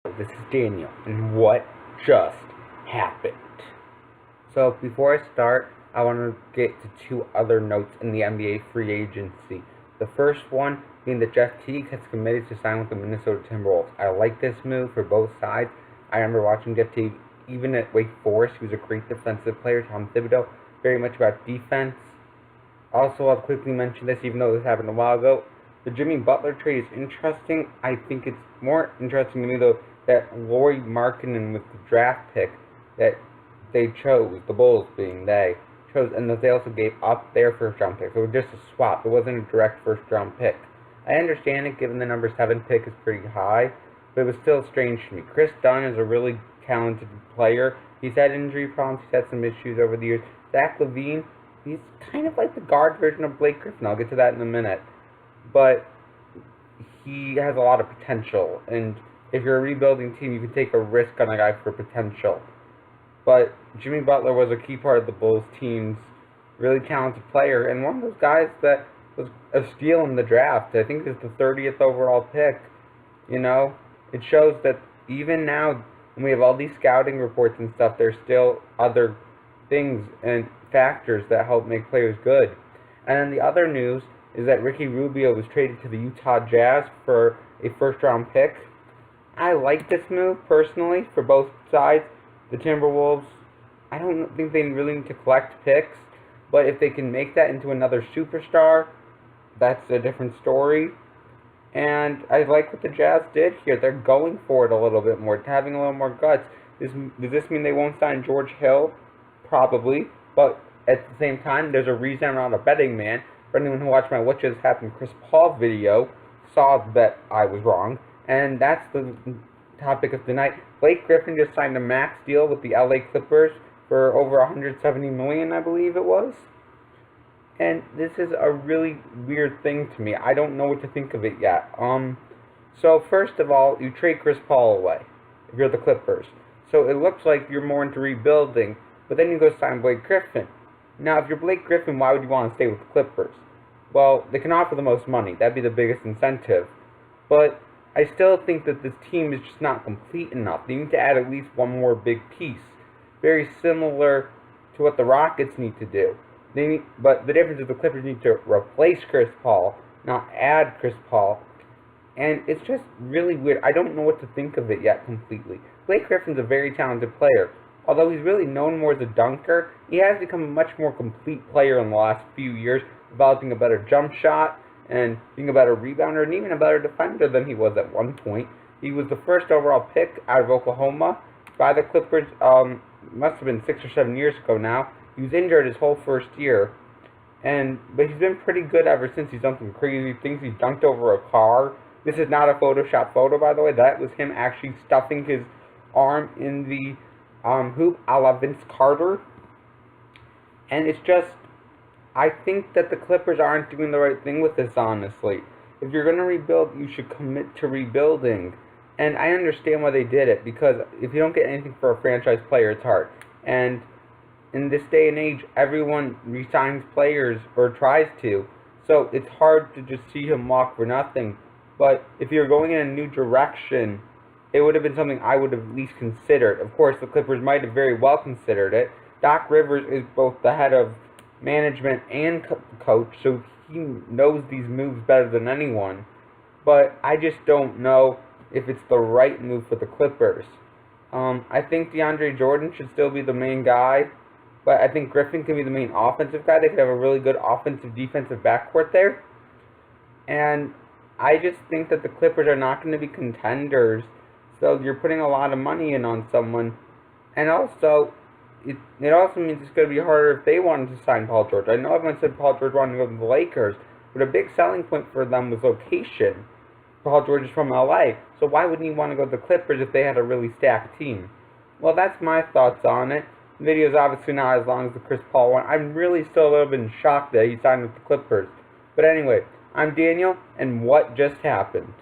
This is Daniel, and what just happened? So, before I start, I want to get to two other notes in the NBA free agency. The first one being that Jeff Teague has committed to sign with the Minnesota Timberwolves. I like this move for both sides. I remember watching Jeff Teague, even at Wake Forest. He was a great defensive player. Tom Thibodeau, very much about defense. Also, I'll quickly mention this, even though this happened a while ago. The Jimmy Butler trade is interesting. I think it's more interesting to me, though, that Lauri Markkanen with the draft pick that they chose, the Bulls being they, chose, and that they also gave up their first round pick. So it was just a swap. It wasn't a direct first round pick. I understand it, given the number 7 pick is pretty high, but it was still strange to me. Chris Dunn is a really talented player. He's had injury problems. He's had some issues over the years. Zach LaVine, he's kind of like the guard version of Blake Griffin. I'll get to that in a minute. But he has a lot of potential, and if you're a rebuilding team, you can take a risk on a guy for potential. But Jimmy Butler was a key part of the Bulls team's really talented player, and one of those guys that was a steal in the draft. I think it's the 30th overall pick. You know, it shows that even now, when we have all these scouting reports and stuff, there's still other things and factors that help make players good. And then the other news is that Ricky Rubio was traded to the Utah Jazz for a first-round pick. I like this move, personally, for both sides. The Timberwolves, I don't think they really need to collect picks, but if they can make that into another superstar, that's a different story. And I like what the Jazz did here. They're going for it a little bit more, having a little more guts. Does this mean they won't sign George Hill? Probably, but at the same time, there's a reason I'm not a betting man. For anyone who watched my What Just Happened Chris Paul video, saw that I was wrong. And that's the topic of the night. Blake Griffin just signed a max deal with the LA Clippers for over $170 million, I believe it was. And this is a really weird thing to me. I don't know what to think of it yet. So first of all, you trade Chris Paul away if you're the Clippers. So it looks like you're more into rebuilding, but then you go sign Blake Griffin. Now, if you're Blake Griffin, why would you want to stay with the Clippers? Well, they can offer the most money. That'd be the biggest incentive. But I still think that this team is just not complete enough. They need to add at least one more big piece. Very similar to what the Rockets need to do. But the difference is the Clippers need to replace Chris Paul, not add Chris Paul. And it's just really weird. I don't know what to think of it yet completely. Blake Griffin's a very talented player. Although he's really known more as a dunker, he has become a much more complete player in the last few years, developing a better jump shot and being a better rebounder and even a better defender than he was at one point. He was the first overall pick out of Oklahoma by the Clippers, must have been 6 or 7 years ago now. He was injured his whole first year, but he's been pretty good ever since. He's done some crazy things. He dunked over a car. This is not a Photoshop photo, by the way. That was him actually stuffing his arm in the hoop a la Vince Carter. And it's just, I think that the Clippers aren't doing the right thing with this, honestly. If you're going to rebuild, you should commit to rebuilding. And I understand why they did it, because if you don't get anything for a franchise player, it's hard. And in this day and age, everyone resigns players, or tries to. So it's hard to just see him walk for nothing. But if you're going in a new direction, it would have been something I would have at least considered. Of course, the Clippers might have very well considered it. Doc Rivers is both the head of management and coach, so he knows these moves better than anyone. But I just don't know if it's the right move for the Clippers. I think DeAndre Jordan should still be the main guy, but I think Griffin can be the main offensive guy. They could have a really good offensive-defensive backcourt there. And I just think that the Clippers are not going to be contenders. So you're putting a lot of money in on someone. And also, it also means it's going to be harder if they wanted to sign Paul George. I know everyone said Paul George wanted to go to the Lakers, but a big selling point for them was location. Paul George is from LA, so why wouldn't he want to go to the Clippers if they had a really stacked team? Well, that's my thoughts on it. The video is obviously not as long as the Chris Paul one. I'm really still a little bit in shock that he signed with the Clippers. But anyway, I'm Daniel, and what just happened?